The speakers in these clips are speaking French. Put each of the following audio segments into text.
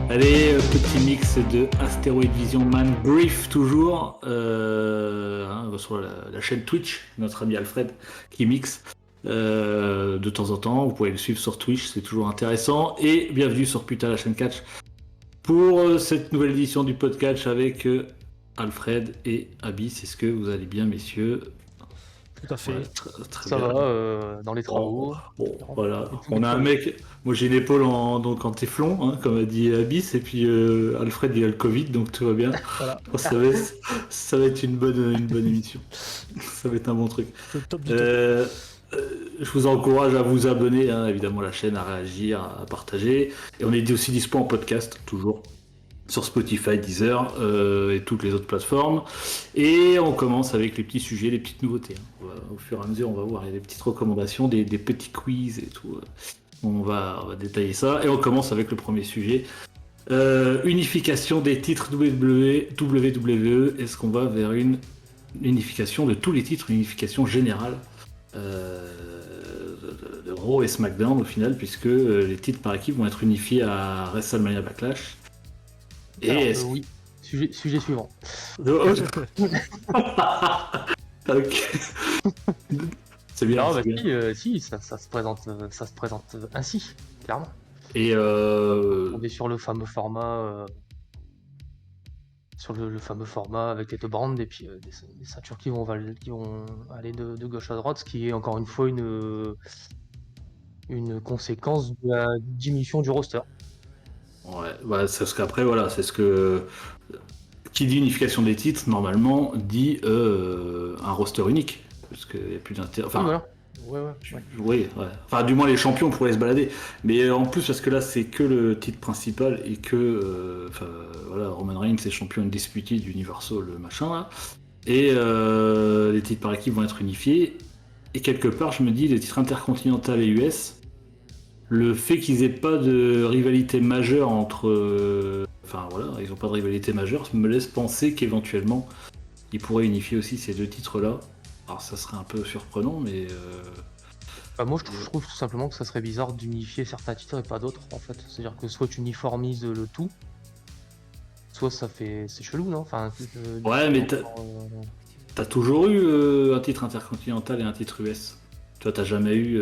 Allez, petit mix de Asteroid Vision Man Brief toujours sur la chaîne Twitch, notre ami Alfred qui mixe de temps en temps. Vous pouvez le suivre sur Twitch, c'est toujours intéressant. Et bienvenue sur Putain la chaîne Catch pour cette nouvelle édition du podcast avec Alfred et Abyss. Est-ce que vous allez bien, messieurs? Tout à fait. Ouais, très Ça bien. va, dans les travaux. Bon, voilà. Et tout On a un mec, moi j'ai une épaule en téflon, hein, comme a dit Abyss, et puis Alfred il a le Covid, donc tout va bien. Voilà. Ça va être une bonne émission. Ça va être un bon truc. Le top du top. Je vous encourage à vous abonner, hein, évidemment, à la chaîne, à réagir, à partager. Et on est aussi dispo en podcast, toujours, sur Spotify, Deezer et toutes les autres plateformes. Et on commence avec les petits sujets, les petites nouveautés. Hein. Au fur et à mesure, on va voir, il y a des petites recommandations, des petits quiz et tout. On va détailler ça. Et on commence avec le premier sujet. Unification des titres WWE. Est-ce qu'on va vers une unification de tous les titres, une unification générale de Raw et SmackDown au final, puisque les titres par équipe vont être unifiés à WrestleMania Backlash. Et alors, oui. Sujet suivant. Ok. C'est bien. Non, c'est bien. si, ça se présente ainsi, clairement. Et On est sur le fameux format, le fameux format avec les deux brands et puis des ceintures qui vont aller de gauche à droite, ce qui est encore une fois une conséquence de la diminution du roster. Ouais, bah, c'est ce qu'après, voilà, c'est ce que. Qui dit unification des titres, normalement, dit un roster unique. Parce qu'il n'y a plus d'intérêt. Enfin, voilà. Ouais. Oui, ouais. Enfin, du moins, les champions pourraient se balader. Mais en plus, parce que là, c'est que le titre principal et que. Voilà, Roman Reigns est champion undisputed d'Universal, le machin, là. Et les titres par équipe vont être unifiés. Et quelque part, je me dis, les titres intercontinental et US, le fait qu'ils aient pas de rivalité majeure entre. Enfin, voilà, ils ont pas de rivalité majeure, me laisse penser qu'éventuellement, ils pourraient unifier aussi ces deux titres-là. Alors, ça serait un peu surprenant, mais. Bah, moi, je trouve tout simplement que ça serait bizarre d'unifier certains titres et pas d'autres, en fait. C'est-à-dire que soit tu uniformises le tout, soit c'est chelou, non? Enfin, ouais, mais t'as toujours eu un titre intercontinental et un titre US. Toi, t'as jamais eu.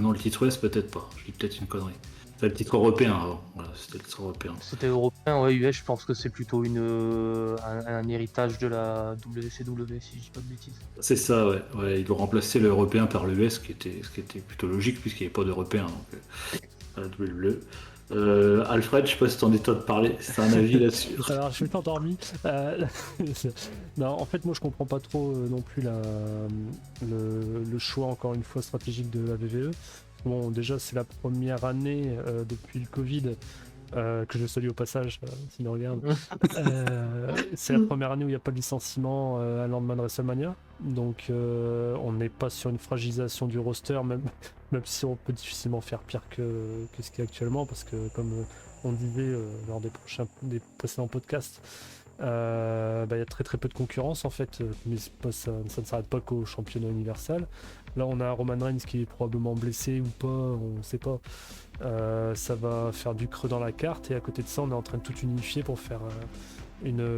Non, le titre US, peut-être pas. Je dis peut-être une connerie. C'était le titre européen avant. Voilà, c'était le titre européen. C'était européen, ouais, US, je pense que c'est plutôt un héritage de la WCW, si je dis pas de bêtises. C'est ça, ouais. Ils doivent remplacer l'européen par l'US, ce qui était plutôt logique, puisqu'il n'y avait pas d'européen. Donc, la WWE. Alfred, je sais pas si t'en es toi de parler, c'est un avis là-dessus. Alors, je suis endormi. Non, en fait, moi, je comprends pas trop non plus le choix, encore une fois, stratégique de la WWE. Bon, déjà, c'est la première année depuis le Covid, que je salue au passage, s'il me regarde. C'est la première année où il n'y a pas de licenciement à lendemain de WrestleMania. Donc, on n'est pas sur une fragilisation du roster, même si on peut difficilement faire pire que ce qu'il y a actuellement, parce que, comme on disait lors des précédents podcasts, il y a très très peu de concurrence en fait, mais ça ne s'arrête pas qu'au championnat universal. Là, on a Roman Reigns qui est probablement blessé ou pas, on ne sait pas. Ça va faire du creux dans la carte, et à côté de ça, on est en train de tout unifier pour faire une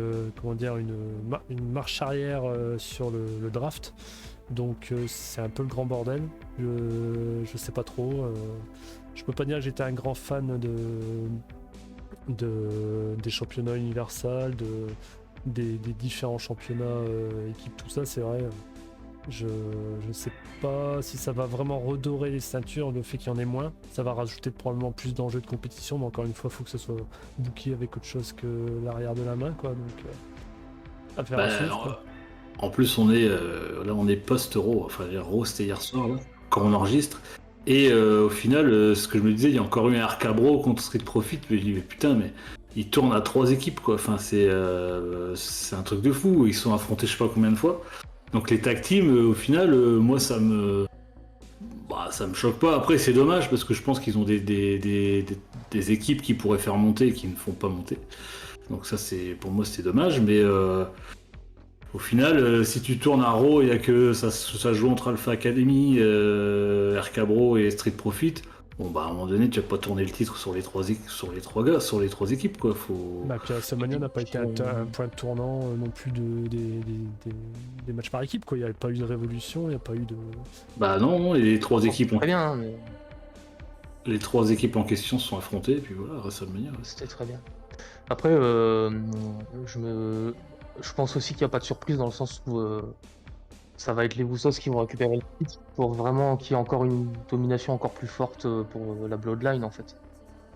marche arrière sur le draft. Donc c'est un peu le grand bordel. Je sais pas trop. Je peux pas dire que j'étais un grand fan des championnats universal, des différents championnats équipes, tout ça, c'est vrai. Je sais pas si ça va vraiment redorer les ceintures, le fait qu'il y en ait moins. Ça va rajouter probablement plus d'enjeux de compétition, mais encore une fois, il faut que ce soit booké avec autre chose que l'arrière de la main, quoi. Donc, à faire un suivre, quoi. En plus, on est post-Raw. Enfin, Raw, c'était hier soir, là, quand on enregistre. Et au final, ce que je me disais, il y a encore eu un RK-Bro contre Street Profit, mais je dis, mais putain, mais ils tournent à 3 équipes, quoi. Enfin, c'est un truc de fou. Ils se sont affrontés je sais pas combien de fois. Donc les tag teams, au final, moi, ça me choque pas. Après, c'est dommage, parce que je pense qu'ils ont des équipes qui pourraient faire monter et qui ne font pas monter. Donc ça, pour moi, c'est dommage, mais Au final, si tu tournes à Raw, il y a que ça joue entre Alpha Academy, RK Bro et Street Profit. Bon bah à un moment donné, tu vas pas tourner le titre sur les trois gars, sur les trois équipes quoi. Faut. Bah, puis WrestleMania n'a pas été un point de tournant non plus des matchs par équipe, quoi. Il n'y a pas eu de révolution, il n'y a pas eu de. Bah non, et les trois équipes Très bien, hein, mais les trois équipes en question se sont affrontées, et puis voilà, WrestleMania. c'était très bien. Après, je pense aussi qu'il n'y a pas de surprise dans le sens où ça va être les Usos qui vont récupérer le titre pour vraiment qu'il y ait encore une domination encore plus forte pour la Bloodline en fait.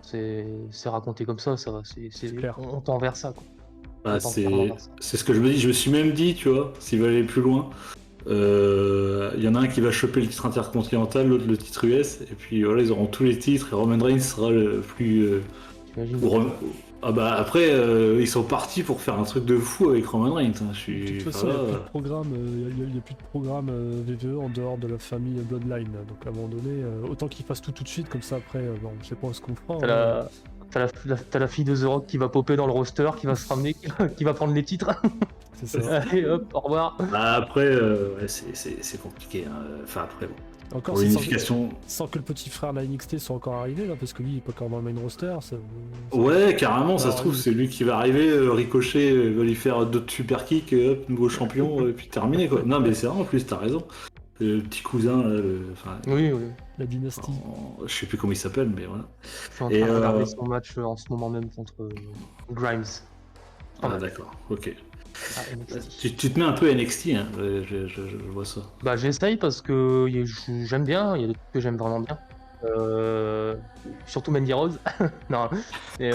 C'est raconté comme ça va. C'est clair. On tend vers ça quoi. Bah, On tend clairement vers ça. c'est ce que je me dis. Je me suis même dit, tu vois, s'ils veulent aller plus loin, il y en a un qui va choper le titre intercontinental, l'autre le titre US, et puis voilà, ils auront tous les titres et Roman Reigns sera le plus. T'imagines Ah bah après, ils sont partis pour faire un truc de fou avec Roman Reigns. Hein. De toute façon, il n'y a plus de programme, il y a plus de programme VVE en dehors de la famille Bloodline. Donc à un moment donné, autant qu'ils fassent tout de suite, comme ça après, bon, je sais pas ce qu'on fera. T'as la fille de The Rock qui va popper dans le roster, qui va se ramener, qui va prendre les titres. C'est ça. Allez hop, au revoir. Bah après, ouais, c'est compliqué. Hein. Enfin après, bon. Encore Pour c'est l'unification. sans que le petit frère de la NXT soit encore arrivé là, parce que lui il est pas encore dans le main roster. Ouais, carrément, ça se Alors, trouve, c'est lui qui va arriver, Ricochet va lui faire d'autres super kicks, hop, nouveau champion, et puis terminé quoi. Non, mais c'est vrai, en plus, t'as raison. Le petit cousin, là, enfin, Oui. La dynastie. je sais plus comment il s'appelle, mais voilà. Je suis en train de regarder son match en ce moment même contre Grimes. Ah, d'accord, ok. à NXT. Tu te mets un peu NXT, hein, je vois ça. Bah j'essaye parce que j'aime bien, il y a des trucs que j'aime vraiment bien. Surtout Mandy Rose. Non, mais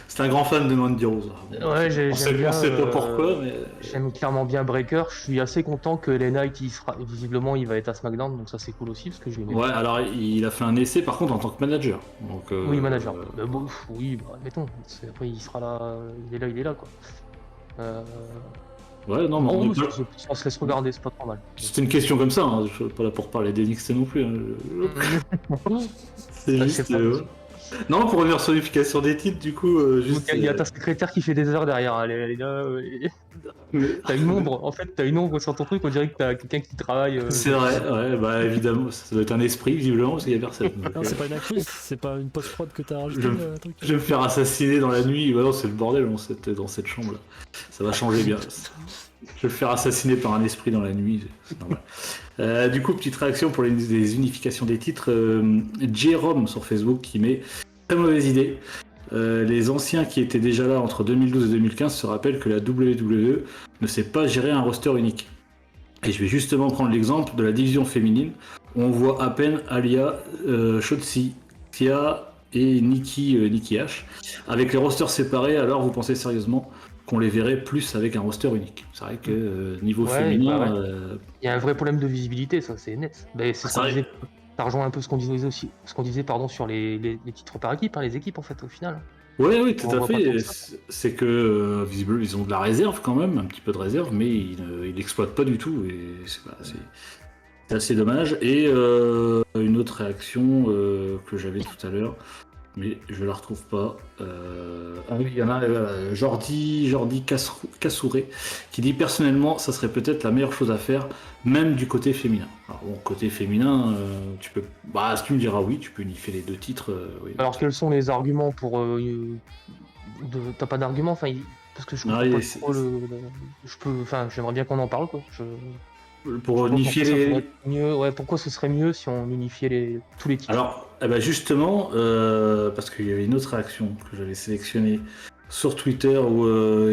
C'est un grand fan de Mandy Rose. Ouais, j'aime bien. On sait pas pourquoi, mais. J'aime clairement bien Breaker. Je suis assez content que LA Knight, visiblement, il va être à SmackDown, donc ça c'est cool aussi parce que je l'aimais. Ouais, alors il a fait un essai par contre en tant que manager. Donc, Oui, manager. Bon, oui, bah, admettons. Après, il sera là, il est là quoi. Ouais, non, Non, mais on se laisse regarder, c'est pas trop mal. c'était une question comme ça, hein. Je suis pas là pour parler d'NXT non plus. Hein. C'est Ça, juste. c'est pas- Non, pour revenir sur l'unification des titres, du coup, juste. Il y a ta secrétaire qui fait des heures derrière, elle est là. T'as une ombre, en fait, t'as une ombre sur ton truc, on dirait que t'as quelqu'un qui travaille. C'est vrai, ouais, bah évidemment, ça doit être un esprit visiblement parce qu'il y a personne. Donc, Non, c'est pas une actrice, c'est pas une post-prod que t'as rajouté le truc. je vais me faire assassiner dans la nuit. Bah non, c'est le bordel dans cette chambre là. Ça va changer bien. Je vais me faire assassiner par un esprit dans la nuit, c'est normal. Du coup, petite réaction pour les unifications des titres. Jérôme sur Facebook qui met très mauvaise idée. Les anciens qui étaient déjà là entre 2012 et 2015 se rappellent que la WWE ne sait pas gérer un roster unique. Et je vais justement prendre l'exemple de la division féminine où on voit à peine Alia, Shotzi, Tia et Nikki H. Avec les rosters séparés, alors vous pensez sérieusement qu'on les verrait plus avec un roster unique? C'est vrai que niveau féminin... bah ouais. Il y a un vrai problème de visibilité, ça c'est net. C'est ce qu'on disait. Ça rejoint un peu ce qu'on disait aussi, sur les titres par équipe, hein, les équipes en fait au final. Oui, tout à fait. C'est que visiblement ils ont de la réserve quand même, un petit peu de réserve, mais ils l'exploitent pas du tout et c'est assez dommage. Et une autre réaction que j'avais tout à l'heure, mais je la retrouve pas. Ah oui, il y en a Jordi Cassouré qui dit personnellement ça serait peut-être la meilleure chose à faire, même du côté féminin. Alors bon, côté féminin, tu peux. Bah si tu me diras oui, tu peux unifier les deux titres. Oui. Alors quels sont les arguments pour t'as pas d'argument, enfin parce que je comprends pas trop je peux, enfin j'aimerais bien qu'on en parle quoi. Pour unifier les. Mieux, ouais, pourquoi ce serait mieux si on unifiait tous les titres? Alors, justement, parce qu'il y avait une autre réaction que j'avais sélectionnée sur Twitter où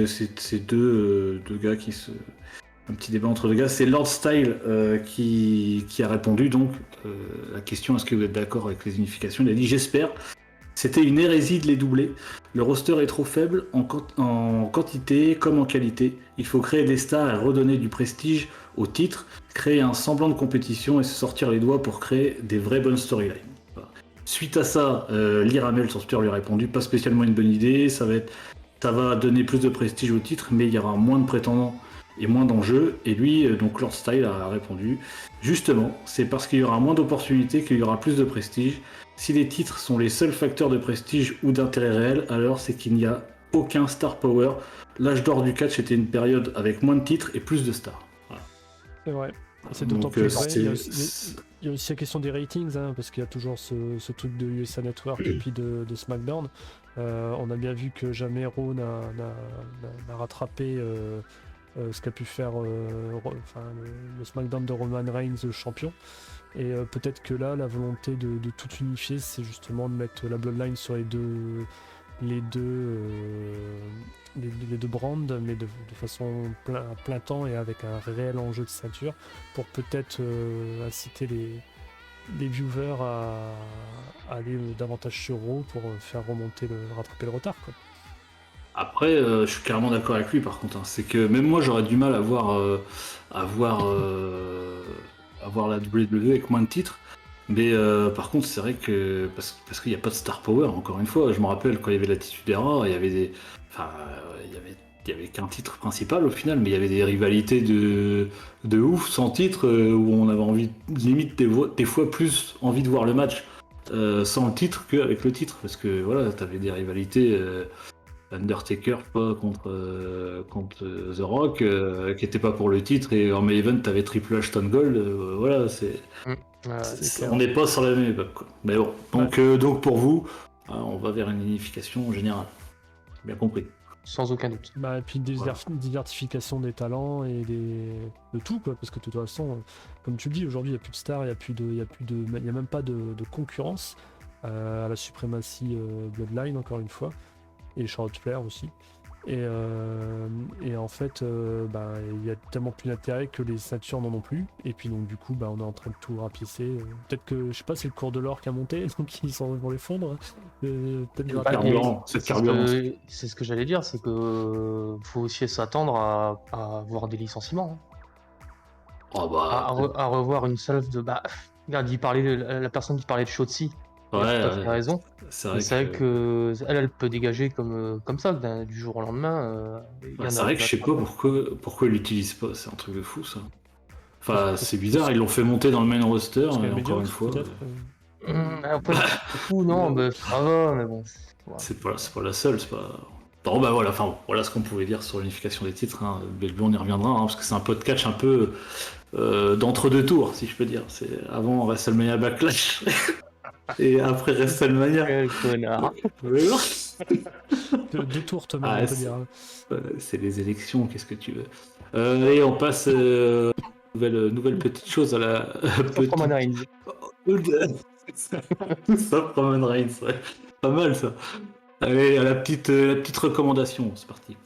c'est deux gars qui se. Un petit débat entre deux gars, c'est Lord Style qui a répondu donc la question est-ce que vous êtes d'accord avec les unifications? Il a dit j'espère. C'était une hérésie de les doubler. Le roster est trop faible en quantité comme en qualité. Il faut créer des stars et redonner du prestige au titre, créer un semblant de compétition et se sortir les doigts pour créer des vraies bonnes storylines. Voilà. Suite à ça, Liramel sur Twitter lui a répondu pas spécialement une bonne idée, ça va donner plus de prestige au titre, mais il y aura moins de prétendants et moins d'enjeux. Et lui, donc Lord Style a répondu justement, c'est parce qu'il y aura moins d'opportunités qu'il y aura plus de prestige. Si les titres sont les seuls facteurs de prestige ou d'intérêt réel, alors c'est qu'il n'y a aucun star power. L'âge d'or du catch était une période avec moins de titres et plus de stars. Voilà. C'est vrai. C'est d'autant Donc, plus vrai. Il y a aussi la question des ratings, hein, parce qu'il y a toujours ce truc de USA Network et puis de SmackDown. On a bien vu que jamais Raw n'a rattrapé ce qu'a pu faire le SmackDown de Roman Reigns champion. Et peut-être que là, la volonté de tout unifier, c'est justement de mettre la Bloodline sur les deux brands, mais de façon à plein temps et avec un réel enjeu de ceinture, pour peut-être inciter les viewers à aller davantage sur Raw pour faire rattraper le retard, quoi. Après, je suis carrément d'accord avec lui par contre. Hein. C'est que même moi j'aurais du mal à voir la WWE avec moins de titres. Mais par contre, c'est vrai que parce qu'il n'y a pas de star power, encore une fois. Je me rappelle quand il y avait l'Attitude Era, il y avait il y avait qu'un titre principal au final, mais il y avait des rivalités de ouf sans titre où on avait envie, limite des fois plus envie de voir le match sans le titre qu'avec le titre. Parce que voilà, t'avais des rivalités. Undertaker contre The Rock qui était pas pour le titre, et en main event t'avais Triple H, Stone Cold, voilà, on n'est pas sur la même époque, quoi. Mais bon, donc pour vous on va vers une unification générale, bien compris. Sans aucun doute. Bah, et puis une diversification des talents et de tout, quoi, parce que de toute façon, comme tu le dis, aujourd'hui il n'y a plus de stars, il y a même pas de concurrence à la suprématie Bloodline, encore une fois, et Charlotte Flair aussi. Et en fait, il y a tellement plus d'intérêt que les ceintures n'en ont plus. Et puis donc du coup, on est en train de tout rapiécer. Peut-être que, je sais pas, c'est le cours de l'or qui a monté, donc ils vont les fondre. Peut-être carburant. C'est ce que j'allais dire, c'est que faut aussi s'attendre à voir des licenciements. À revoir une salve de... regarde, la personne qui parlait de Shotzi. Ouais, raison. C'est vrai que elle peut dégager comme ça du jour au lendemain. C'est vrai que je sais pas pourquoi ils l'utilisent pas, c'est un truc de fou ça. Enfin, c'est bizarre, ils l'ont fait monter dans le main roster, encore une fois. Après, c'est fou, non, ça va, mais bon. Ouais. C'est pas la seule, c'est pas. Bon, voilà ce qu'on pouvait dire sur l'unification des titres. Hein. On y reviendra, parce que c'est un podcast un peu d'entre-deux tours, si je peux dire. C'est avant WrestleMania Backlash. Et après WrestleMania. Quel connard. Deux tours, Thomas, on peut dire. C'est les élections, qu'est-ce que tu veux. Et on passe nouvelle petite chose à la. Roman Reigns. Sauf Roman Reigns, ouais. Pas mal ça. Allez, à la petite recommandation, c'est parti.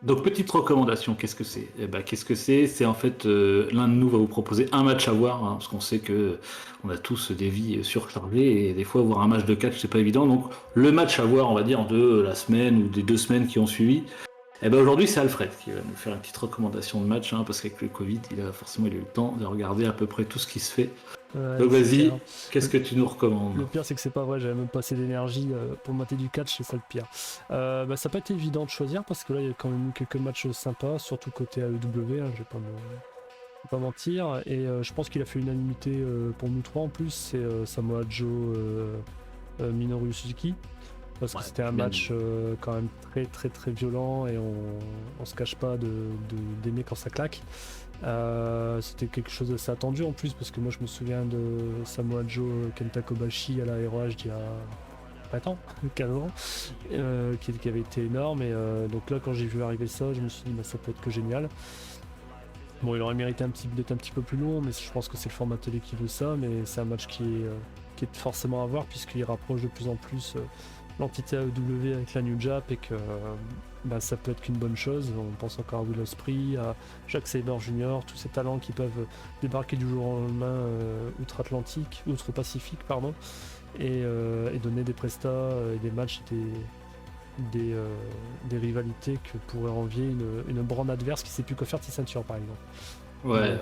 Donc, petite recommandation, qu'est-ce que c'est ? Qu'est-ce que c'est ? C'est en fait, l'un de nous va vous proposer un match à voir, hein, parce qu'on sait que on a tous des vies surchargées, et des fois, voir un match de catch, c'est pas évident. Donc, le match à voir, on va dire, de la semaine ou des 2 semaines qui ont suivi, aujourd'hui, c'est Alfred qui va nous faire une petite recommandation de match, parce qu'avec le Covid, il a eu le temps de regarder à peu près tout ce qui se fait. Ouais, donc vas-y, qu'est-ce que tu nous recommandes ? Le pire, c'est que c'est pas vrai, j'avais même pas assez d'énergie pour mater du catch, c'est ça le pire. Ça n'a pas été évident de choisir, parce que là, il y a quand même eu quelques matchs sympas, surtout côté AEW, je vais pas mentir, et je pense qu'il a fait unanimité pour nous trois en plus, c'est Samoa Joe, Minoru Suzuki, parce que c'était un match quand même très très très violent, et on se cache pas d'aimer quand ça claque. C'était quelque chose d'assez attendu en plus, parce que moi je me souviens de Samoa Joe Kenta Kobashi à la ROH d'il y a 20 ans, 15 ans, qui avait été énorme, et donc là quand j'ai vu arriver ça, je me suis dit ça peut être que génial. Bon, il aurait mérité d'être un petit peu plus long, mais je pense que c'est le format télé qui veut ça, mais c'est un match qui est forcément à voir, puisqu'il rapproche de plus en plus l'entité AEW avec la New Jap, et que ça peut être qu'une bonne chose. On pense encore à Will Ospreay, à Jack Sabre Jr., tous ces talents qui peuvent débarquer du jour au lendemain outre-Pacifique, et donner des prestats, des matchs, des rivalités que pourrait envier une brand adverse qui sait plus quoi faire de ses ceintures, par exemple. Ouais.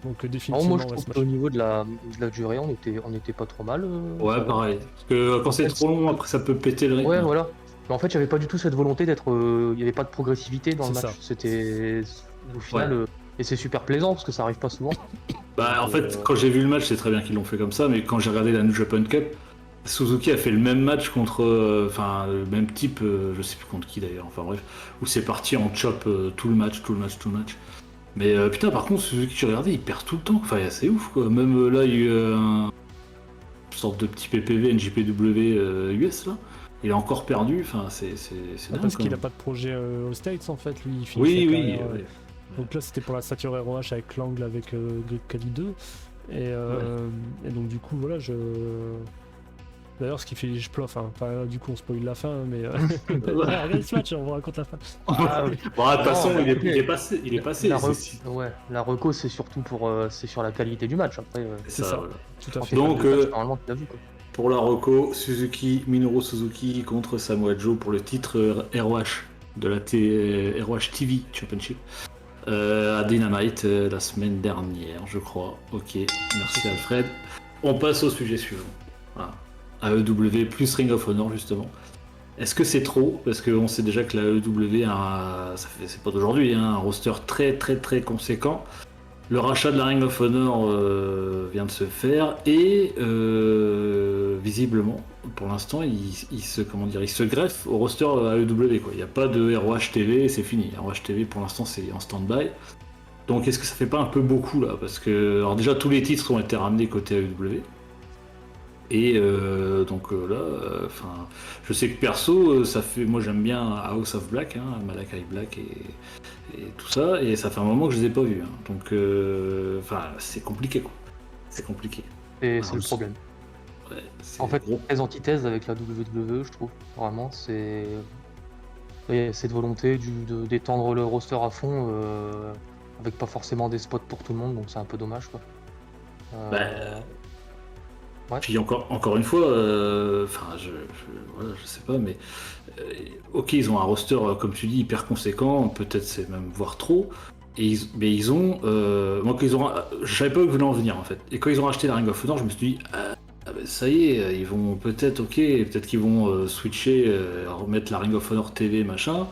Donc définitivement. Moi je trouve qu'au niveau de la durée, on était pas trop mal. Ouais, pareil. Parce que quand c'est trop long, après ça peut péter le rythme. Ouais, voilà. Mais en fait, j'avais pas du tout cette volonté d'être. Il n'y avait pas de progressivité dans le match. Ça. C'était. Au final, Et c'est super plaisant parce que ça arrive pas souvent. Bah, en fait, quand j'ai vu le match, c'est très bien qu'ils l'ont fait comme ça, mais quand j'ai regardé la New Japan Cup, Suzuki a fait le même match contre. Enfin, le même type, je sais plus contre qui d'ailleurs, enfin bref, où c'est parti en chop tout le match. Mais putain, par contre, Suzuki, j'ai regardé, il perd tout le temps, enfin, c'est ouf quoi. Même là, il y a eu une sorte de petit PPV NJPW US là, il a encore perdu, enfin, c'est dingue. Parce quand qu'il a même. pas de projet aux States en fait, lui il finit Oui, sa oui, carrière, ouais. Donc là c'était pour la Sature ROH avec l'angle avec Great Kali 2. Et donc du coup voilà D'ailleurs ce qui fait je ploffe, hein. Enfin, du coup on spoil la fin mais regarde ce match, on vous raconte la fin. Bon, de toute façon, Non, il est passé. Il est passé. Ouais, la reco c'est surtout pour c'est sur la qualité du match. Après, C'est ça, voilà. tout à quand fait. t'es fan Donc, de catch, normalement tu l'as vu quoi. pour la reco, Minoru Suzuki contre Samoa Joe pour le titre ROH de la ROH TV Championship à Dynamite la semaine dernière, je crois. Ok, merci Alfred. On passe au sujet suivant. Voilà. AEW plus Ring of Honor justement. Est-ce que c'est trop? Parce qu'on sait déjà que la AEW c'est pas d'aujourd'hui, hein, un roster très très très conséquent. Le rachat de la Ring of Honor vient de se faire et visiblement, pour l'instant, il se greffe au roster AEW. Quoi. Il n'y a pas de ROH TV, c'est fini. ROH TV, pour l'instant, c'est en stand-by. Donc, est-ce que ça fait pas un peu beaucoup là? Parce que, alors déjà, tous les titres ont été ramenés côté AEW. Et là, je sais que perso, moi j'aime bien House of Black, hein, Malakai Black et tout ça, et ça fait un moment que je les ai pas vus. Hein. Donc, c'est compliqué quoi. C'est compliqué. Et c'est le problème. Ouais, En fait, gros. très antithèse avec la WWE, je trouve. Vraiment, c'est cette volonté d'étendre le roster à fond, avec pas forcément des spots pour tout le monde, donc c'est un peu dommage quoi. Ouais. Puis encore une fois, je sais pas, mais ok, ils ont un roster, comme tu dis, hyper conséquent, peut-être c'est même voire trop. Mais ils ont, je savais pas où ils voulaient en venir en fait. Et quand ils ont acheté la Ring of Honor, je me suis dit, ça y est, ils vont peut-être qu'ils vont switcher, remettre la Ring of Honor TV machin.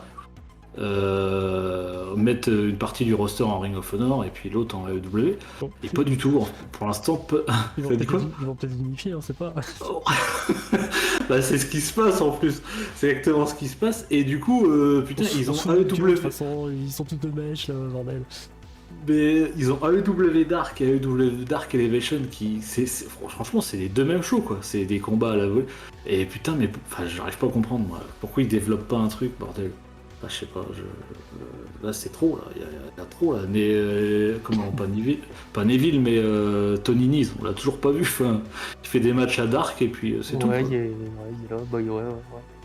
Mettre une partie du roster en Ring of Honor et puis l'autre en AEW. Bon, Et pas du tout, pour l'instant. ils vont peut-être unifier, on sait pas. Bah, c'est ce qui se passe en plus. C'est exactement ce qui se passe. Et du coup, putain, ils ont De toute AEW. façon, ils sont tous de mèche là, bordel. Mais ils ont AEW Dark et AEW Dark Elevation qui. Franchement, c'est les deux mêmes shows quoi. C'est des combats à la volée. Et putain, mais j'arrive pas à comprendre moi. Pourquoi ils développent pas un truc, bordel? Je sais pas, là c'est trop, là. Il y a trop là. Mais comment, pas Neville, mais Tony Nese, on l'a toujours pas vu. Enfin, il fait des matchs à Dark et puis c'est tout. Ouais, Quoi. il est là, bah ouais.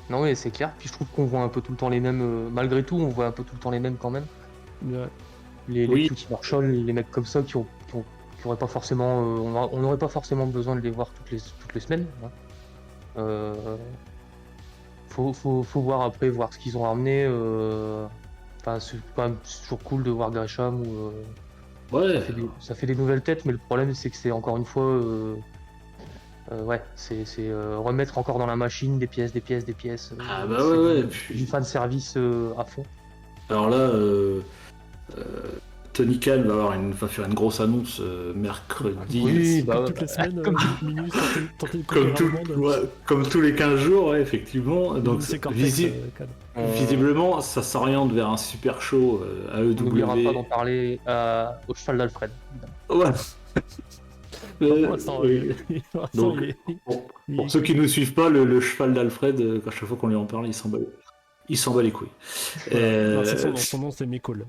Non mais c'est clair, puis je trouve qu'on voit un peu tout le temps les mêmes, malgré tout, on voit un peu tout le temps les mêmes quand même. Ouais. Les Oui. QT Marshall, les mecs comme ça qui auraient pas forcément, on n'aurait pas forcément besoin de les voir toutes les semaines. Hein. Faut voir après, voir ce qu'ils ont ramené. Enfin, c'est quand même toujours cool de voir Gresham ou Ouais. ça fait des nouvelles têtes, mais le problème c'est que c'est encore une fois, c'est remettre encore dans la machine des pièces. Ah bah ouais. Du fan service à fond. Alors là, Tony Khan va faire une grosse annonce mercredi. Oui, Comme toutes les semaines, minutes, tenter de Comme, couper le monde. comme tous les 15 jours, ouais, effectivement. Donc, C'est Cortex, Khan. visiblement, ça s'oriente vers un super show On n'oubliera AEW. pas d'en parler au cheval d'Alfred. Ouais. Pour l'instant, Oui. pour l'instant, Donc, il pour ceux qui ne suivent pas, le cheval d'Alfred, à chaque fois qu'on lui en parle, il s'en bat les couilles. Non, c'est son nom, c'est Mikol.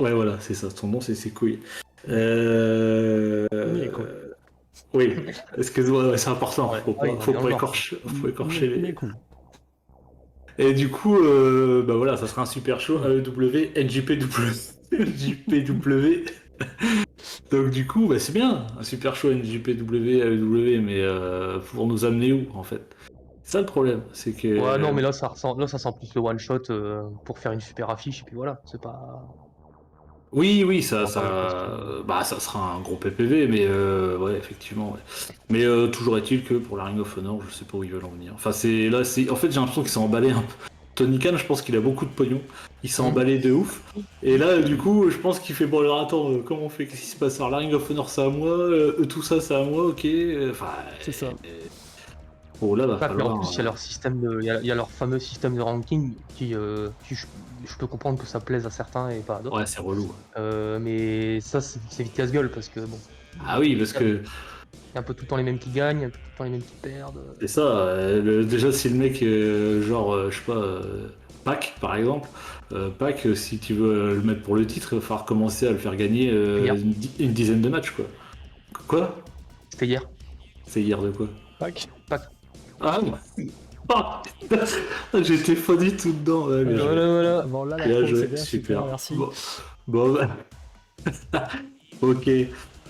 Ouais, voilà, c'est ça. Son nom, c'est ses couilles. Miko. Oui, excuse-moi, ouais, c'est important. Ouais, Faut pas écorcher les. Miko. Et du coup, bah voilà, ça sera un super show AEW, NJPW. Donc du coup, bah, c'est bien, un super show NJPW, AEW, mais pour nous amener où en fait? C'est ça le problème, c'est que. Ouais, non, mais là, ça sent plus le one shot pour faire une super affiche, et puis voilà, c'est pas. Oui, ça Encore sera un gros PPV, mais ouais, effectivement. Ouais. Mais toujours est-il que pour la Ring of Honor, je sais pas où ils veulent en venir. Enfin, en fait, j'ai l'impression qu'ils sont emballés un peu. Tony Khan, je pense qu'il a beaucoup de pognon. Il s'est Mhm. emballé de ouf. Et là, du coup, je pense qu'il fait bon, alors attends, comment on fait? Qu'est-ce qui se passe? Alors, la Ring of Honor, c'est à moi. Tout ça, c'est à moi, ok. Enfin. C'est ça. Oh là, va Ah, puis en falloir. plus, il y a leur système il y a leur fameux système de ranking qui je peux comprendre que ça plaise à certains et pas à d'autres. Ouais, c'est relou. Mais ça, c'est vite casse-gueule parce que bon, Ah oui, parce que il y a un peu tout le temps les mêmes qui gagnent, un peu tout le temps les mêmes qui perdent. c'est ça. Déjà, si le mec, genre, je sais pas, Pac, par exemple, Pac, si tu veux le mettre pour le titre, il va falloir commencer à le faire gagner Hier. une dizaine de matchs, quoi. Quoi? C'était hier. C'est hier de quoi? Pac. Ah, ah, putain, j'étais fondu tout dedans. Ouais, bien joué. Voilà. Bon, là, la Bien pro, joué, c'est bien, super. merci. Bon, bah. Ok.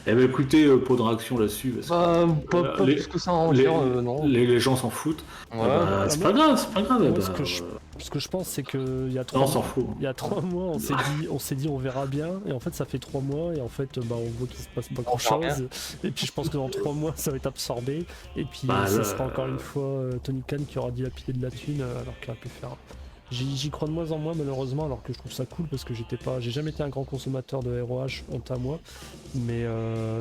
Eh ben écoutez, pas de réaction là-dessus. Parce que, Pas les- plus que ça à en les, dire, non. les gens s'en foutent. Ouais. Bah, c'est pas grave, c'est pas grave. Moi, bah, ce que je pense, c'est qu'il y a non, on 3 s'en fout. Il y a 3 mois, on s'est dit on verra bien, et en fait ça fait 3 mois, et en fait on voit qu'il se passe pas grand verra chose, et puis je pense que dans 3 mois ça va être absorbé, et puis Bah, ça là, sera encore une fois Tony Khan qui aura dilapidé de la thune alors qu'il aurait pu faire. J'y crois de moins en moins malheureusement, alors que je trouve ça cool parce que j'ai jamais été un grand consommateur de ROH, honte à moi, mais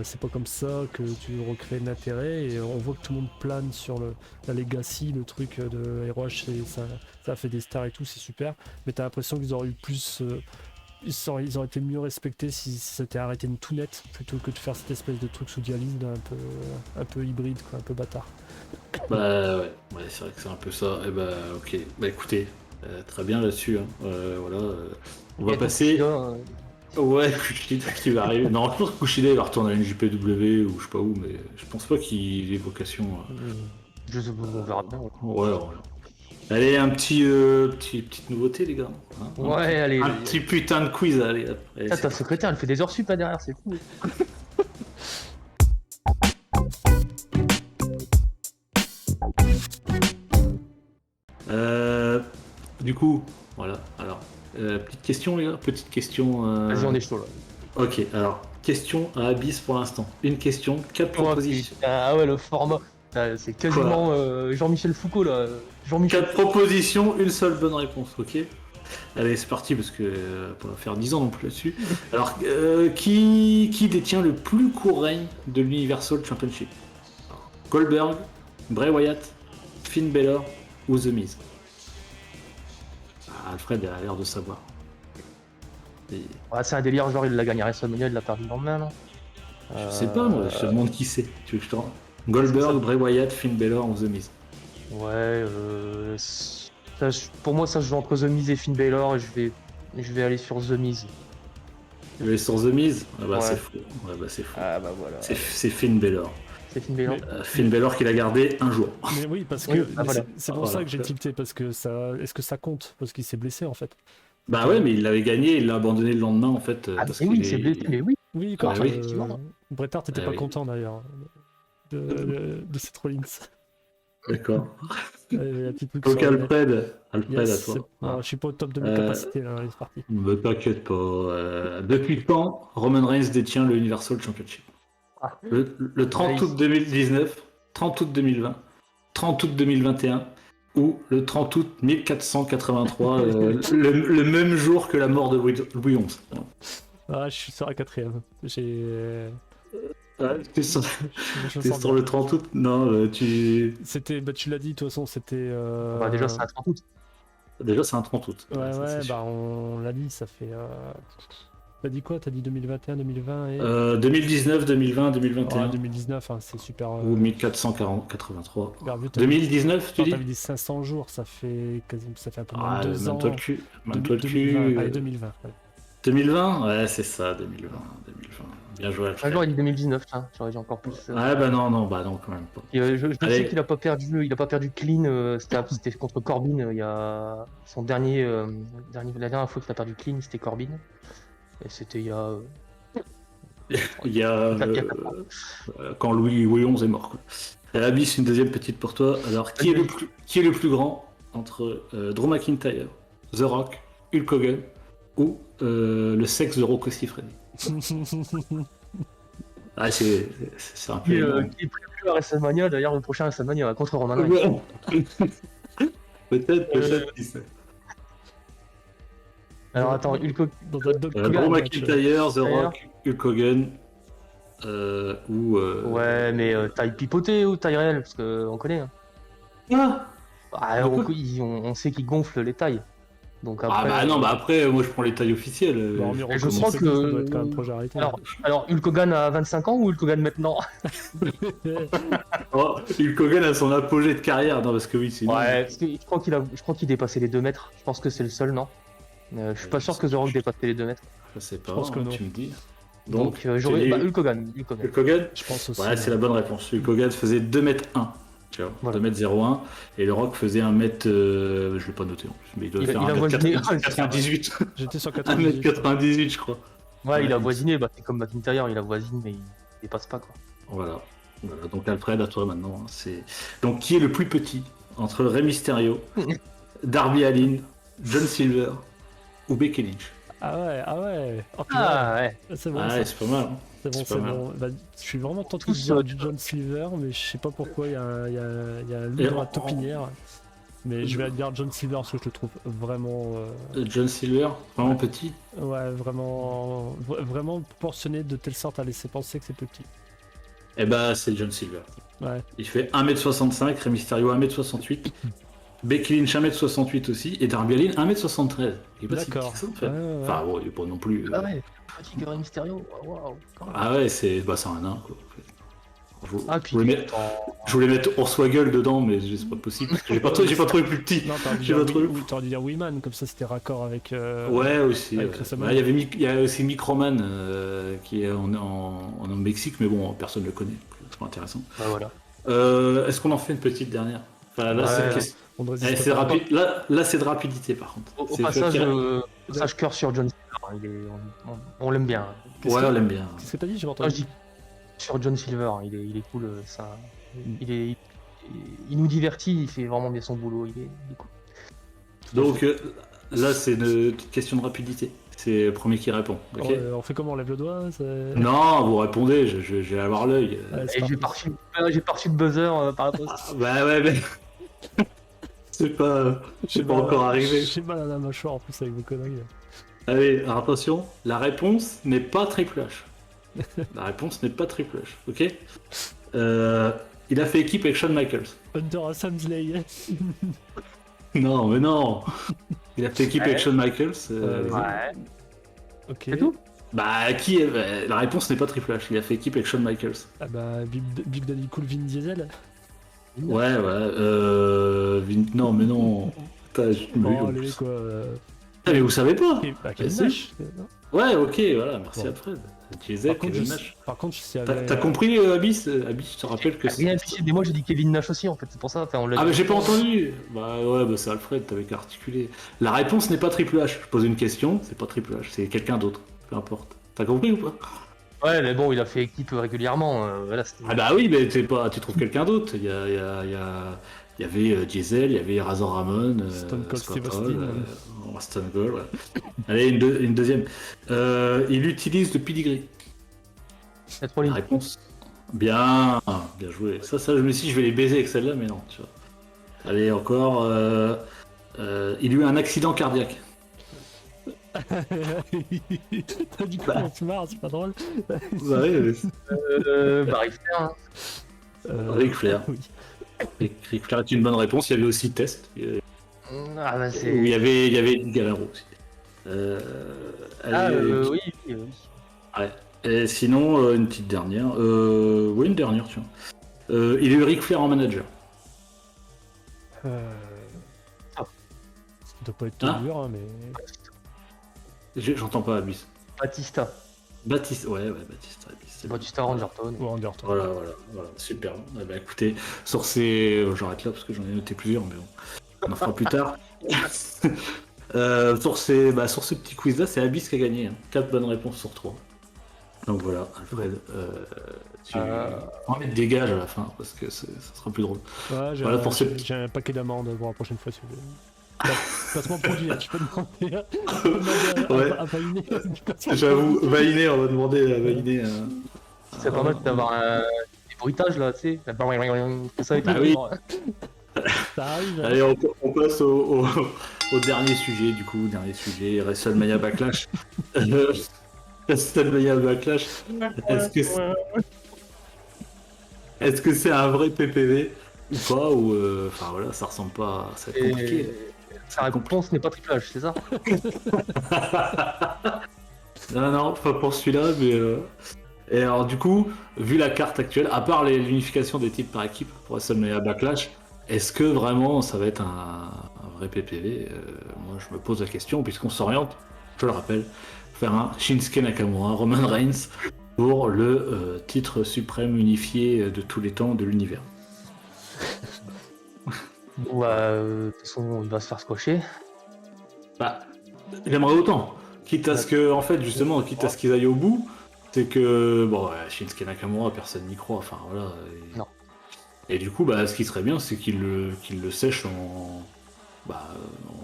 c'est pas comme ça que tu recrées de l'intérêt, et on voit que tout le monde plane sur la legacy, le truc de ROH, ça a fait des stars et tout, c'est super, mais t'as l'impression qu'ils auraient eu plus. Ils auraient été mieux respectés si c'était arrêté une tout net plutôt que de faire cette espèce de truc sous dialyse là, un peu hybride, quoi, un peu bâtard. Bah ouais, c'est vrai que c'est un peu ça. Et bah ok. Bah écoutez, très bien là-dessus. Hein. Voilà. On va passer. Ouais, Kushida qui va arriver. Non, je pense que Kushida il va retourner à une JPW ou je sais pas où, mais je pense pas qu'il ait vocation. Je sais pas, on verra bien. Ouais, voilà. Allez, petite nouveauté, les gars. Hein, Ouais, allez. un petit putain de quiz, allez. Allez, Ta c'est secrétaire, elle fait des heures sup là derrière, c'est fou. Du coup, voilà. Alors, petite question, les gars. Petite question. Vas-y, on est chaud là. Ok, alors, question à Abyss pour l'instant. Une question, 4 propositions. Ah ouais, le format. C'est quasiment Jean-Michel Foucault là. Jean-Michel. 4 propositions, une seule bonne réponse, ok? Allez, c'est parti parce que on va faire 10 ans non plus là-dessus. Alors, qui détient le plus court règne de l'Universal Championship? Alors, Goldberg, Bray Wyatt, Finn Balor ou The Miz? Ah, Alfred a l'air de savoir. Et Ouais, c'est un délire, genre il l'a gagné à WrestleMania, il l'a perdu le lendemain, non? je sais pas, moi, je te demande qui c'est. Tu veux que je te rende Goldberg, Bray Wyatt, Finn Balor ou The Miz? Ouais, pour moi ça se joue entre The Miz et Finn Balor et je vais aller sur The Miz. Tu veux aller sur The Miz? Ah bah Ouais. c'est faux. Ouais, bah c'est faux. Ah bah voilà. C'est Finn Balor. C'est Finn Balor. Finn Balor qui l'a gardé un jour. Mais oui, parce que Oui, ah, voilà. c'est pour Voilà. ça que j'ai tilté, parce que est-ce que ça compte? Parce qu'il s'est blessé en fait. Bah ouais, mais il l'avait gagné, il l'a abandonné le lendemain en fait. Ah parce mais oui, qu'il c'est est- blessé, mais oui. Oui, quand Ah oui. Effectivement. Bret Hart était Ah pas oui. content d'ailleurs de Seth Rollins. D'accord. Il y a un petit truc Donc sur le net. Alfred Yes, à toi. non, je suis pas au top de mes Euh, capacités là, allez, c'est parti. Ne t'inquiète pas. Depuis quand Roman Reigns détient le Universal Championship? Ah. Le 30 août 2019, 30 août 2020, 30 août 2021 ou le 30 août 1483, le même jour que la mort de Louis XI. Ah, je suis sur la quatrième. Ouais, t'es sur, Je me t'es sens sur bien. le 30 août? Non, tu... C'était, tu l'as dit, de toute façon, c'était. Bah déjà c'est un 30 août. Déjà, c'est un 30 août. Ouais, Ça, c'est ouais, sûr. bah on l'a dit, ça fait. T'as dit quoi? T'as dit 2021, 2020 et. 2019, 2020, Ouais, 2021 2019, hein, c'est super. ou 1483. Regarde, vu, 2019, tu quand dis? t'avais dit 500 jours, ça fait un peu moins Ah, de 2 ans. même toi le cul. Même Deux- toi le 2020, cul. allez, 2020. Ouais. 2020? Ouais, c'est ça, 2020. Bien joué, Un Alfred. jour il dit 2019, tiens, j'aurais dit encore plus. Ouais, bah non, quand même pas. Et, je Allez. sais qu'il a pas perdu clean, c'était contre Corbin, il y a son la dernière fois qu'il a perdu clean c'était Corbin. Et c'était il y a Il y a. il y a 4 ans. Quand Louis XI est mort. Quoi. Abyss, une deuxième petite pour toi. Alors, qui est le plus grand entre Drew McIntyre, The Rock, Hulk Hogan ou le sexe de Rocco Siffredi? Ah, c'est un peu. énorme. Qui est prévu à WrestleMania, d'ailleurs le prochain WrestleMania contre Roman Reigns. Peut-être, qui sait. Alors attends, Hulk Dans un dog Drew match. McIntyre, The Rock, Hulk Hogan, ou... Ouais, mais taille pipotée ou taille réelle, parce qu'on connaît. Hein. Ah, Ah, De on, quoi on sait qu'ils gonflent les tailles. Donc Ah après, bah non, bah après, moi je prends les tailles officielles. Bah, en Miro, je comment crois c'est que- ça doit être quand même projet arrêté. alors Hulk Hogan a 25 ans ou Hulk Hogan maintenant? Oh, Hulk Hogan a son apogée de carrière, non parce que oui, c'est Ouais, parce que je crois qu'il dépassait les 2 mètres. Je pense que c'est le seul, non? Je suis pas sûr que The Rock dépassait les 2 mètres. Je sais pas, Je pense que hein, non. tu me dis. Donc, j'aurais. j'ai Bah, eu Hulk Hogan. Hulk Hogan. Hulk Hogan. Je pense aussi. Ouais, c'est la bonne réponse. Hulk Hogan faisait 2m1, tu vois, Voilà. 2m01, et le Rock faisait 1m, je l'ai pas noté en plus, mais il doit faire Il a voisiné. 1m98. J'étais sur 98. 1m98, je crois. Ouais, il a Ouais, voisiné. Bah, c'est comme McIntyre, il a voisiné, mais il dépasse pas, quoi. Voilà. Voilà. Donc Alfred, à toi maintenant. Hein. Donc qui est le plus petit entre Rey Mysterio, Darby Allin, John Silver ou Becky Lynch? Ah ouais. Oh, puis Ah, ouais. c'est bon, Ah ça. ouais, c'est pas mal. Hein. C'est bon, c'est pas mal. bon. Bah, je suis vraiment tenté de Tous, dire du John Silver, mais je sais pas pourquoi il y a un loup Et dans la en- topinière. Mais je vais dire John Silver parce que je le trouve vraiment. John Silver, vraiment petit. Ouais, vraiment proportionné de telle sorte à laisser penser que c'est plus petit. Eh ben, c'est John Silver. Ouais. Il fait 1m65, Rey Mysterio 1m68, Becky Lynch 1m68 aussi, et Darby Allin 1m73. Il est pas si petit D'accord. que ça, en fait. Ouais, ouais. Enfin, bon, il est pas non plus... Ah ouais. Petit Rey Mysterio. Waouh. Ah ouais, c'est un nain, quoi. en fait. Ah, Je voulais mettre Ursula Gueule dedans, mais c'est pas possible, parce que j'ai pas trouvé plus petit. Non, t'aurais dû J'ai dire pas trouvé- t'aurais dû dire Weeman, comme ça c'était raccord avec. Ouais, aussi. avec ouais. Chris Bah, il y a aussi Microman qui est en Mexique, mais bon, personne ne le connaît. C'est pas intéressant. Bah voilà. Est-ce qu'on en fait une petite dernière? Enfin, là, Ouais. c'est une question. On ne résiste Eh, c'est pas. rapide. Là, c'est de rapidité, par contre. Au C'est passage, fait cœur sur John Silver. Hein, on l'aime bien. Ouais, on l'aime bien. Qu'est-ce que t'as dit? J'ai pas Ah, je entendu. dis sur John Silver, hein, il est cool. Ça, il nous divertit. Il fait vraiment bien son boulot. Il est cool. Donc, là, c'est une petite question de rapidité. C'est le premier qui répond. Ok. On fait comment? On lève le doigt? Non, vous répondez, je vais avoir l'œil. Ouais, c'est Et parti. j'ai pas reçu de buzzer par rapport. Bah ouais, mais. C'est pas encore arrivé. J'ai mal à la mâchoire en plus avec vos conneries. Allez, alors attention, la réponse n'est pas Triple H. La réponse n'est pas Triple H, ok. Il a fait équipe avec Shawn Michaels. Hunter à Samsley. Non, mais non. Il a fait équipe avec Shawn Michaels. Ouais. Ok. C'est tout. Bah, la réponse n'est pas Triple H. Il a fait équipe avec Shawn Michaels. Ah bah, Big Daddy Cool Vin Diesel. Ouais. Non, mais non. Putain, Bon, allez, quoi. Mais vous savez pas. Bah, Kevin si. Nash. Non. Ouais, ok, voilà, merci Bon. Alfred. Diesel, Par contre, Kevin je- Nash. Par contre, si T'as compris, Abyss? Abyss, je te rappelle que Rien affiché, mais moi j'ai dit Kevin Nash aussi en fait, c'est pour ça. Enfin, on l'a Ah, dit. mais j'ai pas entendu. Bah ouais, bah c'est Alfred, t'avais qu'à articuler. La réponse n'est pas Triple H. Je pose une question, c'est pas Triple H, c'est quelqu'un d'autre. Peu importe. T'as compris ou pas? Ouais, mais bon, il a fait équipe régulièrement. Voilà, c'était. Ah bah oui, mais tu trouves quelqu'un d'autre. Il y avait Diesel, il y avait Razor Ramon, Stone Cold Scott Steve Hall, Austin. Stone Cold, ouais. Allez, une deuxième. Il utilise le pedigree. La trois La lignes. réponse. Bien joué. Ça, je me suis dit, je vais les baiser avec celle-là, mais non, tu vois. Allez, encore. Il a eu un accident cardiaque. T'as dit quoi? On se marre, c'est pas drôle. Bah oui, Bah, il fait un. Ric Flair. Oui. Ric Flair est une bonne réponse. Il y avait aussi Test. Ah, bah, Où c'est. il y avait Galaro aussi. Ah, allez, oui. ouais. Et sinon, une petite dernière. Oui, une dernière, tiens. Il a eu Ric Flair en manager. Ça doit pas être tout Hein dur, hein, mais. J'entends pas Abyss. Batista. Baptiste, ouais, Baptiste. Abyss, c'est bon. Batista Rangerton. Ou Anderton. Voilà, super. Eh ben, écoutez, sur ces. J'arrête là parce que j'en ai noté plusieurs, mais bon, on en fera plus tard. Sur ce petit quiz-là, c'est Abyss qui a gagné. 4 bonnes réponses sur 3. Donc voilà, Alfred, tu vas mettre des gages à la fin parce que ça sera plus drôle. Ouais, j'ai Voilà pour ce j'ai un paquet d'amendes pour la prochaine fois. Si vous voulez. Placement produit, hein, tu peux demander Ouais. à Vainer. J'avoue, Vainer, on va demander à Vainer. C'est pas mal d'avoir des bruitages là, tu sais. Ça et Bah tout. oui. Ça arrive. Allez, on passe au au dernier sujet, WrestleMania Backlash. WrestleMania Backlash, est-ce que c'est un vrai PPV ou pas, ou enfin voilà, ça ressemble pas, ça va être compliqué. Sa réponse n'est pas Triple H, c'est ça? Non, pas pour celui-là, mais et alors du coup, vu la carte actuelle, à part l'unification des types par équipe pour WrestleMania Backlash, est-ce que vraiment ça va être un vrai PPV? Moi je me pose la question, puisqu'on s'oriente, je le rappelle, faire un Shinsuke Nakamura, Roman Reigns, pour le titre suprême unifié de tous les temps de l'univers. Bon, bah, de toute façon, il va se faire squasher. Bah, j'aimerais autant. Quitte à ce que, en fait, justement, quitte à ce qu'ils aillent au bout, c'est que, bon, Shinsuke Nakamura, personne n'y croit, enfin voilà. Non. Et du coup, bah, ce qui serait bien, c'est qu'il le sèche en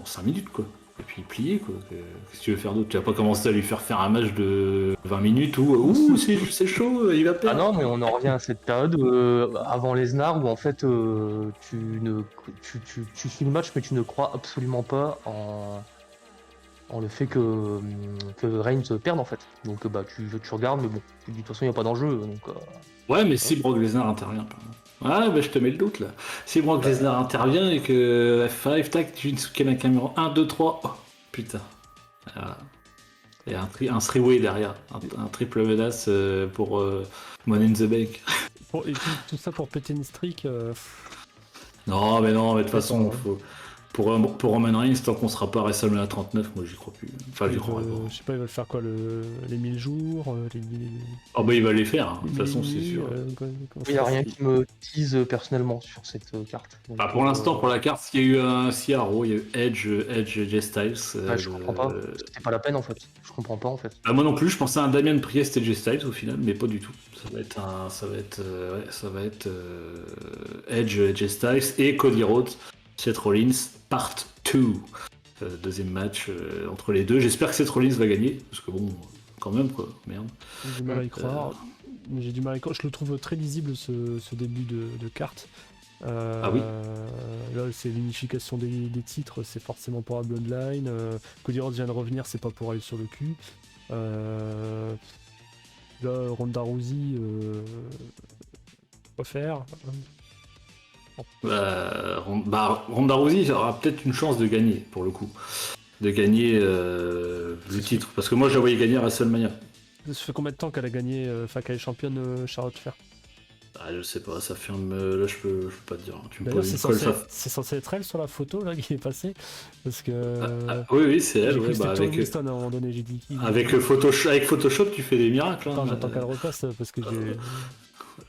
5 minutes, quoi. Et puis plier, quoi. Qu'est-ce que tu veux faire d'autre? Tu vas pas commencer à lui faire un match de 20 minutes où, ouh, c'est chaud, il va Ah perdre. non, mais on en revient à cette période avant Lesnar où en fait tu suis le match mais tu ne crois absolument pas en le fait que Reigns perde en fait. Donc bah tu regardes mais bon, de toute façon il n'y a pas d'enjeu donc Ouais, mais si Brock Lesnar intervient, par exemple. Ah, bah je te mets le doute là. Si Brock Lesnar intervient et que F5, tac, Shinsuke Nakamura 1, 2, 3. Oh, putain. Voilà. Et un three-way derrière. Un triple menace pour Money in the Bank. Et tout ça pour péter une streak. Non, mais de toute façon, Attends, faut... pour Roman Reigns, tant qu'on sera pas à WrestleMania 39, moi j'y crois plus. Enfin, j'y crois pas. Je sais pas, ils veulent faire quoi, les 1000 jours, Oh bah il va les faire, hein. De les toute façon, 1000 c'est nuits, sûr. il n'y a rien qui me tease personnellement sur cette carte. Donc, Bah, pour l'instant, pour la carte, il y a eu un CRO, il y a eu Edge, Jay Styles. je comprends pas. C'était pas la peine en fait. Je comprends pas en fait. Bah, moi non plus, je pensais à un Damien Priest et Jay Styles au final, mais pas du tout. Ça va être Edge, Jay Styles et Cody Rhodes, Seth Rollins, Part 2. Deuxième match entre les deux. J'espère que Seth Rollins va gagner, parce que bon, quand même quoi, merde. J'ai du mal à y croire. J'ai du mal à y croire. Je le trouve très lisible ce début de carte. Ah oui. Là, c'est l'unification des titres, c'est forcément pour la Bloodline. Cody Rhodes vient de revenir, c'est pas pour aller sur le cul. Là, Ronda Rousey, quoi faire? Ronda Rousey aura peut-être une chance de gagner, pour le coup. De gagner le titre. Parce que moi, je la voyais gagner à WrestleMania. Ça fait combien de temps qu'elle a gagné, qu'elle est championne Charlotte Flair? Ah, je sais pas, ça fait là je peux pas te dire. Tu me D'ailleurs, poses c'est une colle, ça. censé être elle sur la photo là qui est passée. Parce que. Oui, c'est elle, J'ai cru ouais, que c'était avec, Tony Winston à un moment donné, j'ai dit. avec Photoshop, tu fais des miracles. Attends, Hein. j'attends qu'elle repasse parce que j'ai.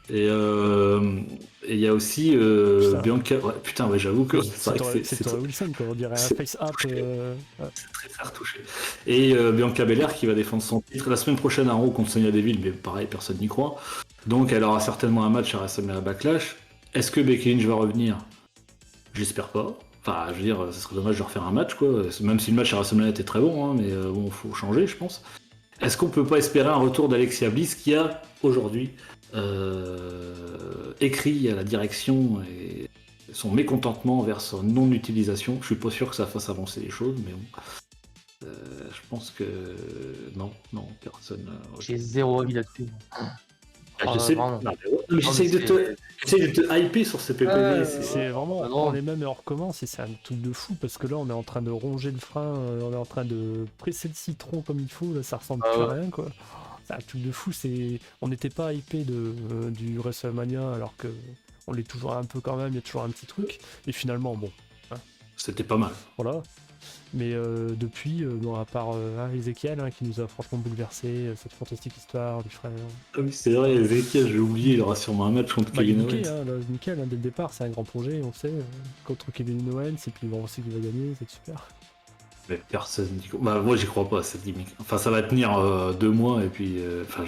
Et il y a aussi Bianca. Ouais, putain, ouais, j'avoue que C'est Tori Wilson, quoi. On dirait un face-up. C'est très retouché. Et Bianca Belair qui va défendre son titre la semaine prochaine à Raw contre Sonya Deville, mais pareil, personne n'y croit. Donc elle aura certainement un match à WrestleMania Backlash. Est-ce que Becky Lynch va revenir? J'espère pas. Enfin, je veux dire, ce serait dommage de refaire un match, quoi. Même si le match à WrestleMania était très bon, hein, mais bon, faut changer, je pense. Est-ce qu'on peut pas espérer un retour d'Alexia Bliss qui a aujourd'hui écrit à la direction et son mécontentement envers son non-utilisation? Je suis pas sûr que ça fasse avancer les choses, mais bon. Je pense que non, personne. J'ai zéro avis là-dessus. Je sais pas. J'essaye de te hyper sur ce PPV. C'est vraiment, non. on est même et on recommence et c'est un truc de fou parce que là on est en train de ronger le frein, on est en train de presser le citron comme il faut, là ça ressemble plus à rien quoi. C'est un truc de fou, on n'était pas hypé du WrestleMania alors que on l'est toujours un peu quand même, il y a toujours un petit truc et finalement bon. Hein, c'était pas mal. Voilà. Mais depuis, bon, à part Ezekiel qui nous a franchement bouleversé, cette fantastique histoire du frère. Ah oui, c'est vrai, Ezekiel, j'ai oublié, il aura sûrement un match contre Kevin Owens. Nickel, dès le départ, c'est un grand projet, on sait, contre Kevin Owens, et puis bon, on sait qu'il va gagner, c'est super. Mais personne n'y croit. Bah, moi, j'y crois pas à cette gimmick. Enfin, ça va tenir 2 mois, et puis. Enfin,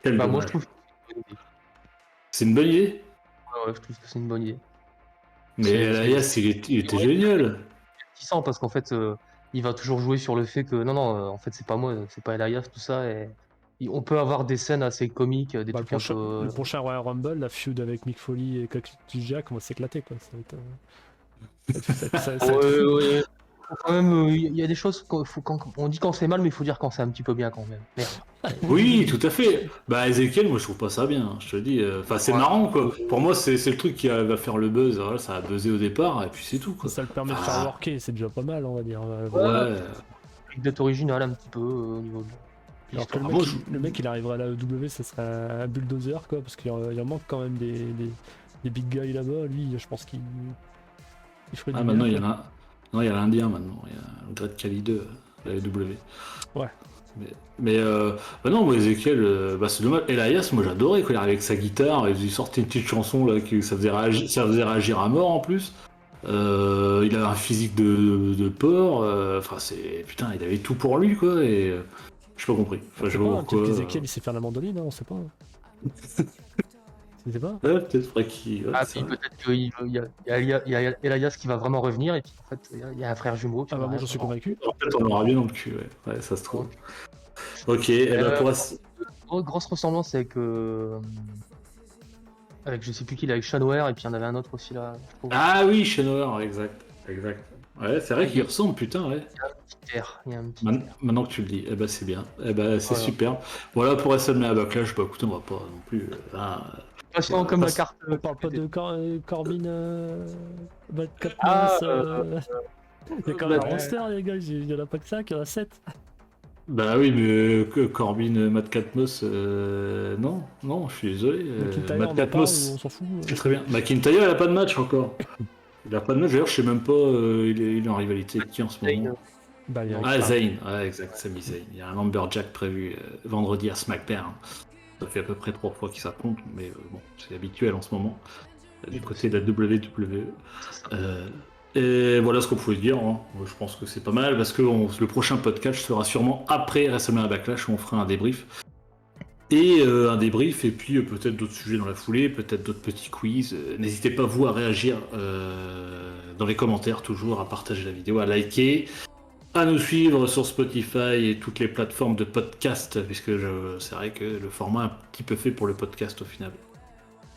Quel Bah, dommage. moi, je trouve que c'est une bonne idée. ouais, je trouve que c'est une bonne idée. Mais Elias, il était génial. Parce qu'en fait, il va toujours jouer sur le fait que non, en fait, c'est pas moi, c'est pas Elias, tout ça. Et on peut avoir des scènes assez comiques, des trucs un peu. Le prochain Royal Rumble, la feud avec Mick Foley et Cactus Jack, on va s'éclater quoi. Ça va être, Ouais. Quand même, il y a des choses on dit quand c'est mal, mais il faut dire quand c'est un petit peu bien quand même. Merde. Oui, tout à fait. Bah, Ezekiel, moi je trouve pas ça bien, hein, je te le dis. Enfin, c'est Ouais. marrant quoi. Pour moi, c'est le truc qui va faire le buzz. Voilà, ça a buzzé au départ, et puis c'est tout quoi. Ça le permet de faire worker, c'est déjà pas mal, on va dire. Ouais. D'être original un petit peu au niveau de Alors que l'histoire. moi, le mec il arriverait à la EW, ça serait un bulldozer quoi, parce qu'il en manque quand même des big guys là-bas. Lui, je pense qu'il ferait du Ah, bien, maintenant il y quoi. en a. Non, il y a l'Indien maintenant. Il y a le Great Khali 2, la W. Ouais. Bah non, moi Ezekiel, bah c'est dommage. Elias, moi j'adorais quand il arrivait avec sa guitare, il sortait une petite chanson là, ça faisait réagir à mort en plus. Il avait un physique de porc, enfin c'est. Putain, il avait tout pour lui quoi, et j'ai pas compris. Enfin, On je sait sais pas pas, pourquoi. peut-être qu'Ezekiel il sait faire la mandoline, hein, on sait pas. Tu sais pas? Ouais, peut-être vrai qu'il. Ouais, Ah, c'est puis vrai. peut-être qu'il y a Elias qui va vraiment revenir, et puis en fait, il y a un frère jumeau. Tu Ah bah vois, moi j'en suis convaincu. En fait, on aura bien dans le cul, ouais. Ouais, ça se trouve. Ok, et bah pour. Grosse ressemblance avec je sais plus qui, là, avec Shanware, et puis il y en avait un autre aussi là, je trouve. Ah oui, Shenhauer, exact. Ouais, c'est vrai qu'il ressemble, putain, ouais. Il y a un petit air. Maintenant que tu le dis, eh ben c'est bien, eh ben c'est Voilà. super. Voilà pour WrestleMania Backlash, bah écoutez, on va pas non plus. Passons comme la carte. On parle pas de Corbin, Bad Ah, Catness, il y a quand même un ouais. roster les gars, il y en a pas que 5, il y en a 7. Bah oui, mais Corbin, Matt Catmos, non, je suis désolé. McIntyre Matt on en parle Catmos, ou on s'en fout. c'est très bien. McIntyre, il a pas de match encore. Il a pas de match, d'ailleurs, je sais même pas, il est en rivalité avec qui en ce moment. Bah il y a Ah, Zayn, ouais, exact, Sami Zayn. Il y a un Lumberjack prévu vendredi à SmackDown. Ça fait à peu près 3 fois qu'ils s'affrontent, mais bon, c'est habituel en ce moment, du côté de la WWE. Et voilà ce qu'on pouvait dire, hein. Je pense que c'est pas mal, parce que le prochain podcast sera sûrement après WrestleMania Backlash, où on fera un débrief. Et puis peut-être d'autres sujets dans la foulée, peut-être d'autres petits quiz. N'hésitez pas, vous, à réagir dans les commentaires, toujours, à partager la vidéo, à liker, à nous suivre sur Spotify et toutes les plateformes de podcast, puisque c'est vrai que le format est un petit peu fait pour le podcast au final.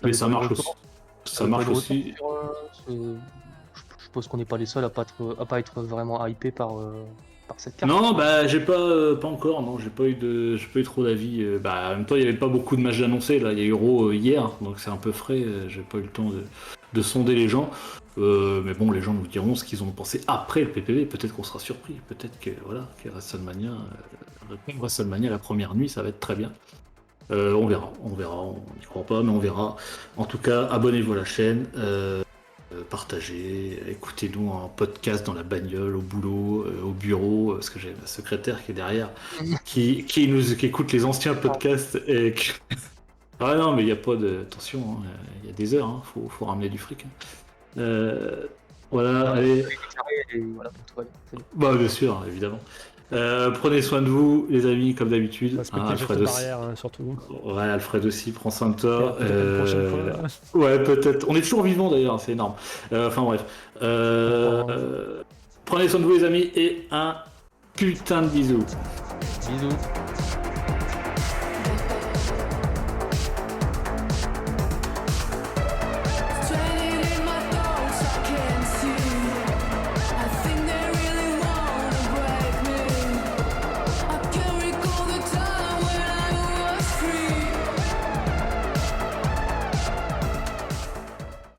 Mais ça marche aussi. Ça marche aussi. Je suppose qu'on n'est pas les seuls à pas être vraiment hypé par cette carte. Non, bah j'ai pas encore, non, j'ai pas eu trop d'avis. Bah en même temps, il y avait pas beaucoup de matchs annoncés là. Il y a eu Euro hier, donc c'est un peu frais. J'ai pas eu le temps de sonder les gens. Mais bon, les gens nous diront ce qu'ils ont pensé après le PPV. Peut-être qu'on sera surpris. Peut-être que voilà, que WrestleMania, la première nuit, ça va être très bien. On verra, on n'y croit pas, mais on verra. En tout cas, abonnez-vous à la chaîne, partagez, écoutez-nous en podcast dans la bagnole, au boulot, au bureau, parce que j'ai ma secrétaire qui est derrière, qui écoute les anciens podcasts. Ah non, mais il n'y a pas de... Attention, hein, il y a des heures, hein, faut ramener du fric. Voilà, allez. Et voilà pour toi. Bah, bien sûr, évidemment. Prenez soin de vous, les amis, comme d'habitude. Respectez les gestes Alfred aussi. barrières, hein, surtout. Ouais, Alfred aussi, prends soin de toi. Peut-être une prochaine fois. Ouais, peut-être. On est toujours vivant d'ailleurs, c'est énorme. Enfin bref. Prenez soin de vous, les amis, et un putain de bisou. Bisous.